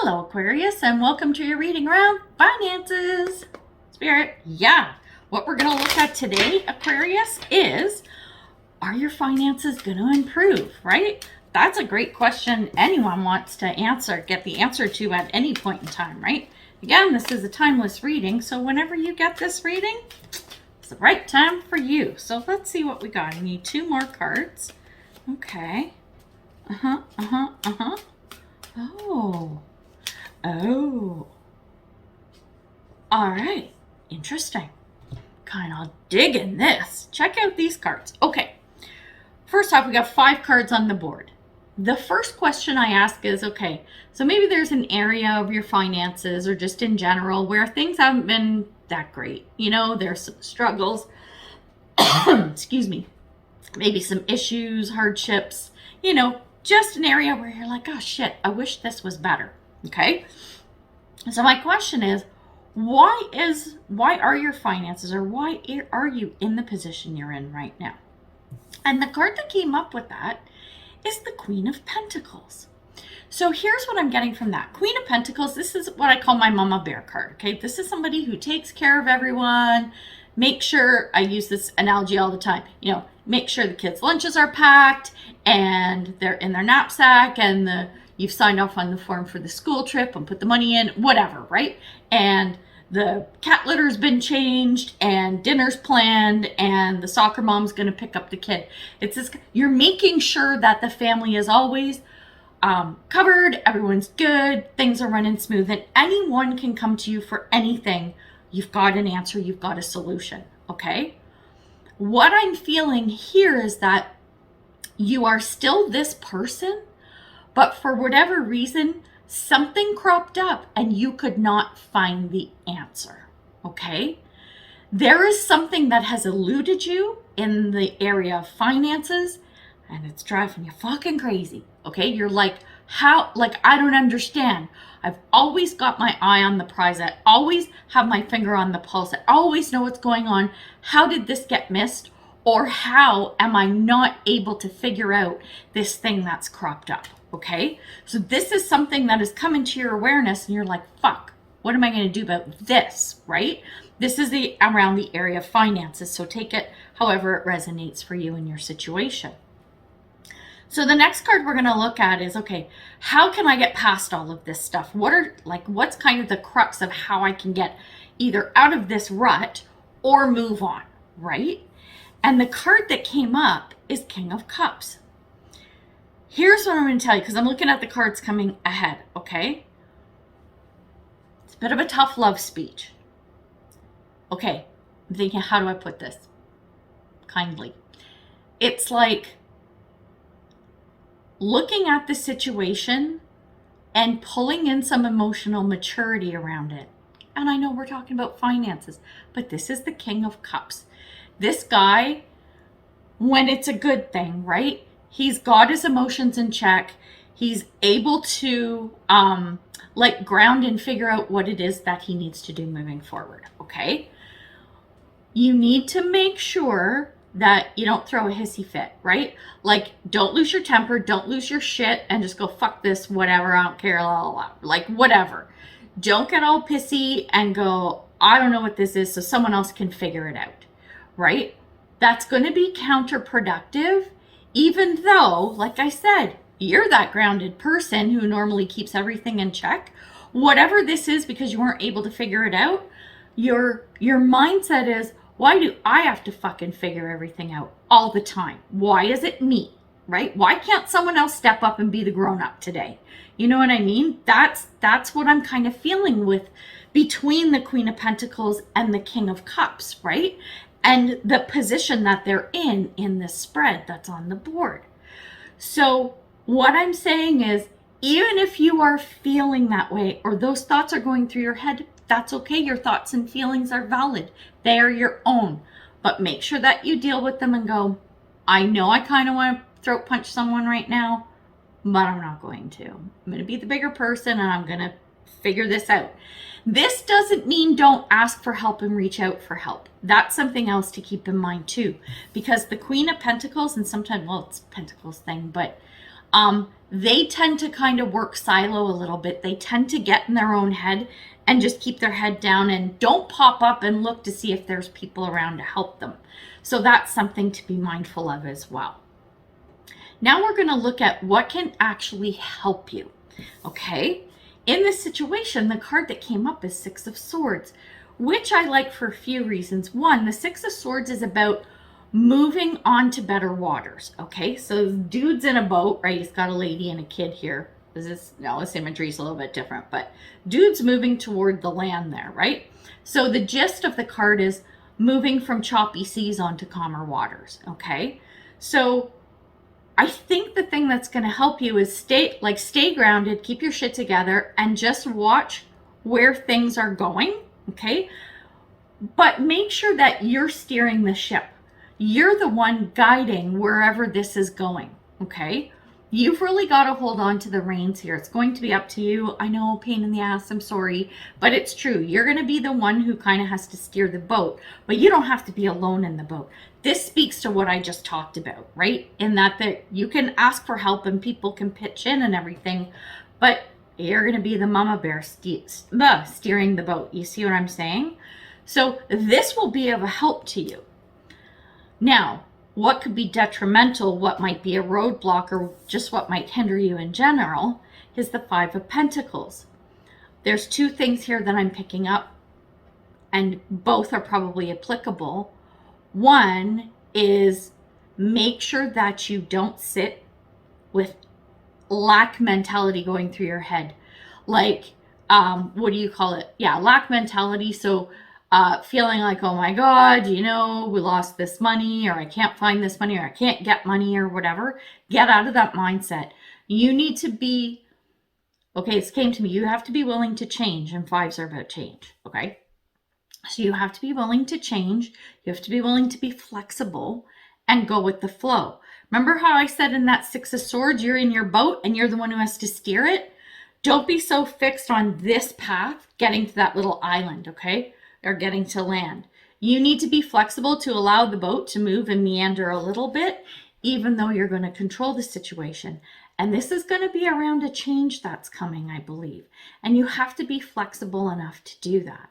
Hello, Aquarius, and welcome to your reading around finances. Spirit, what we're going to look at today, Aquarius, is are your finances going to improve, right? That's a great question anyone wants to answer, get the answer to at any point in time, right? Again, this is a timeless reading, so whenever you get this reading, it's the right time for you. So let's see what we got. I need two more cards. Okay. Oh. All right. Interesting. Kind of digging this. Check out these cards. Okay. First off, we got 5 cards on the board. The first question I ask is, okay, so maybe there's an area of your finances or just in general where things haven't been that great. You know, there's some struggles. Excuse me. Maybe some issues, hardships, you know, just an area where you're like, oh shit, I wish this was better. Okay. So my question is, why are your finances, or why are you in the position you're in right now? And the card that came up with that is the Queen of Pentacles. So here's what I'm getting from that. Queen of Pentacles, this is what I call my Mama Bear card. Okay. This is somebody who takes care of everyone. Make sure, I use this analogy all the time, you know, make sure the kids' lunches are packed and they're in their knapsack and you've signed off on the form for the school trip and put the money in, whatever, right? And the cat litter's been changed and dinner's planned and the soccer mom's going to pick up the kid. It's this, you're making sure that the family is always covered, everyone's good, things are running smooth, and anyone can come to you for anything. You've got an answer, you've got a solution, okay? What I'm feeling here is that you are still this person, but for whatever reason, something cropped up and you could not find the answer, okay? There is something that has eluded you in the area of finances, and it's driving you fucking crazy, okay? You're like, how, like, I don't understand. I've always got my eye on the prize. I always have my finger on the pulse. I always know what's going on. How did this get missed? Or how am I not able to figure out this thing that's cropped up? Okay. So this is something that is coming to your awareness and you're like, fuck, what am I going to do about this? Right? This is around the area of finances. So take it however it resonates for you in your situation. So the next card we're going to look at is, okay, how can I get past all of this stuff? What's kind of the crux of how I can get either out of this rut or move on, right? And the card that came up is King of Cups. Here's what I'm going to tell you, because I'm looking at the cards coming ahead, okay? It's a bit of a tough love speech. Okay, I'm thinking, how do I put this kindly? It's like looking at the situation and pulling in some emotional maturity around it. And I know we're talking about finances, but this is the King of Cups. This guy, when it's a good thing, right? He's got his emotions in check. He's able to ground and figure out what it is that he needs to do moving forward, okay? You need to make sure that you don't throw a hissy fit, right? Like, don't lose your temper, don't lose your shit, and just go, fuck this, whatever, I don't care, la, la, la. Like, whatever. Don't get all pissy and go, I don't know what this is, so someone else can figure it out, right? That's going to be counterproductive, even though, like I said, you're that grounded person who normally keeps everything in check. Whatever this is, because you weren't able to figure it out, your mindset is, why do I have to fucking figure everything out all the time? Why is it me, right? Why can't someone else step up and be the grown-up today? You know what I mean? That's what I'm kind of feeling with between the Queen of Pentacles and the King of Cups, right? And the position that they're in this spread that's on the board. So what I'm saying is, even if you are feeling that way or those thoughts are going through your head, that's okay. Your thoughts and feelings are valid. They are your own. But make sure that you deal with them and go, I know I kind of want to throat punch someone right now, but I'm not going to. I'm going to be the bigger person and I'm going to figure this out. This doesn't mean don't ask for help and reach out for help. That's something else to keep in mind too. Because the Queen of Pentacles, and sometimes, well, it's Pentacles thing, but they tend to kind of work silo a little bit. They tend to get in their own head and just keep their head down and don't pop up and look to see if there's people around to help them. So that's something to be mindful of as well. Now we're going to look at what can actually help you. Okay, in this situation, the card that came up is Six of Swords, which I like for a few reasons. One, the Six of Swords is about moving on to better waters. Okay, so dude's in a boat, right? He's got a lady and a kid here. This imagery is a little bit different, but dude's moving toward the land there, right? So the gist of the card is moving from choppy seas onto calmer waters. Okay, so I think the thing that's going to help you is stay grounded, keep your shit together, and just watch where things are going, okay? But make sure that you're steering the ship. You're the one guiding wherever this is going, okay? You've really got to hold on to the reins here. It's going to be up to you. I know, pain in the ass, I'm sorry, but it's true. You're going to be the one who kind of has to steer the boat, but you don't have to be alone in the boat. This speaks to what I just talked about, right? In that you can ask for help and people can pitch in and everything, but you're going to be the mama bear steering the boat. You see what I'm saying? So this will be of a help to you. Now, what could be detrimental, what might be a roadblock, or just what might hinder you in general, is the Five of Pentacles. There's two things here that I'm picking up, and both are probably applicable. One is make sure that you don't sit with lack mentality going through your head. Like, what do you call it? Yeah, lack mentality. So feeling like, oh my God, we lost this money, or I can't find this money, or I can't get money, or whatever. Get out of that mindset. You need to be, okay, this came to me, you have to be willing to change, and fives are about change, okay? So you have to be willing to change. You have to be willing to be flexible and go with the flow. Remember how I said in that Six of Swords, you're in your boat and you're the one who has to steer it? Don't be so fixed on this path, getting to that little island, okay? Or getting to land. You need to be flexible to allow the boat to move and meander a little bit, even though you're going to control the situation. And this is going to be around a change that's coming, I believe. And you have to be flexible enough to do that,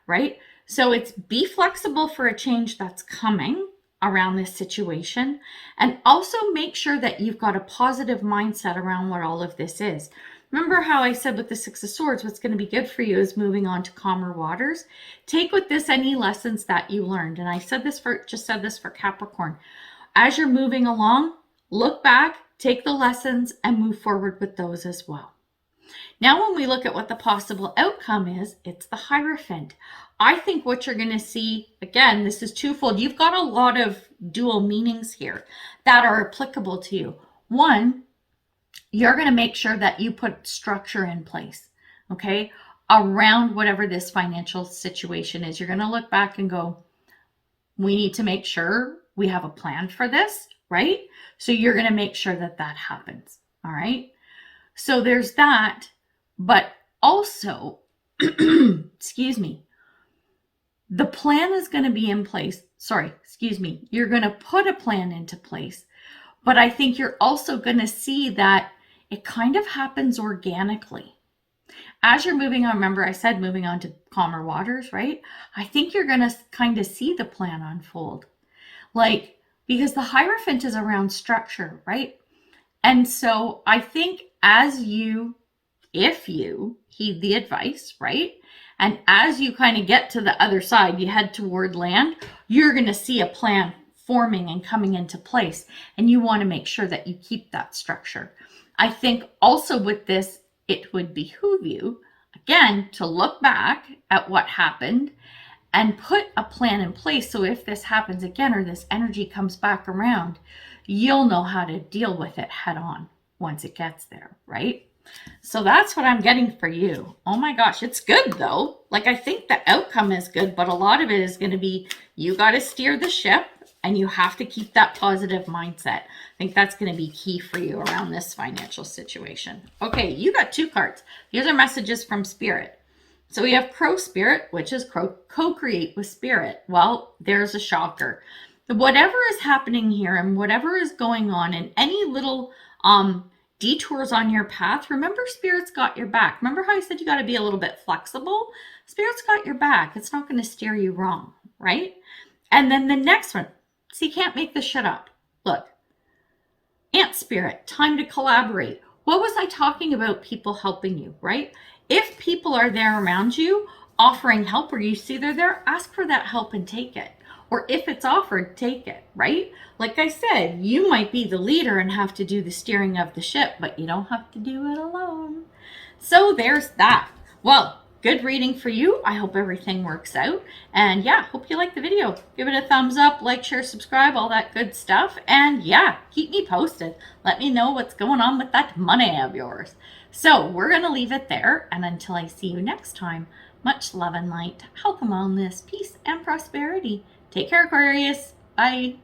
right? So it's be flexible for a change that's coming around this situation, and also make sure that you've got a positive mindset around what all of this is. Remember how I said with the Six of Swords, what's going to be good for you is moving on to calmer waters. Take with this any lessons that you learned. And I just said this for Capricorn. As you're moving along, look back, take the lessons, and move forward with those as well. Now, when we look at what the possible outcome is, it's the Hierophant. I think what you're going to see, again, this is twofold. You've got a lot of dual meanings here that are applicable to you. One, you're going to make sure that you put structure in place, okay, around whatever this financial situation is. You're going to look back and go, we need to make sure we have a plan for this, right? So you're going to make sure that that happens, all right? So there's that, but also, excuse me, the plan is going to be in place. You're going to put a plan into place, but I think you're also going to see that it kind of happens organically. As you're moving on, remember I said moving on to calmer waters, right? I think you're going to kind of see the plan unfold. Because the Hierophant is around structure, right? And so I think if you heed the advice, right? And as you kind of get to the other side, you head toward land, you're going to see a plan forming and coming into place. And you want to make sure that you keep that structure. I think also with this, it would behoove you, again, to look back at what happened and put a plan in place. So if this happens again, or this energy comes back around, you'll know how to deal with it head on once it gets there, right? So that's what I'm getting for you. Oh my gosh, it's good though. I think the outcome is good, but a lot of it is going to be, you got to steer the ship and you have to keep that positive mindset. I think that's going to be key for you around this financial situation. Okay, you got two cards. These are messages from Spirit. So we have Crow Spirit, which is co-create with Spirit. Well, there's a shocker. Whatever is happening here and whatever is going on, and any little detours on your path, remember Spirit's got your back. Remember how I said you got to be a little bit flexible? Spirit's got your back. It's not going to steer you wrong, right? And then the next one, so you can't make this shit up. Look, Ant Spirit, time to collaborate. What was I talking about people helping you, right? If people are there around you offering help, or you see they're there, ask for that help and take it. Or if it's offered, take it, right? Like I said, you might be the leader and have to do the steering of the ship, but you don't have to do it alone. So there's that. Well, good reading for you. I hope everything works out. And yeah, hope you like the video. Give it a thumbs up, like, share, subscribe, all that good stuff. And yeah, keep me posted. Let me know what's going on with that money of yours. So we're going to leave it there. And until I see you next time, much love and light, health and wellness, peace and prosperity. Take care, Aquarius. Bye.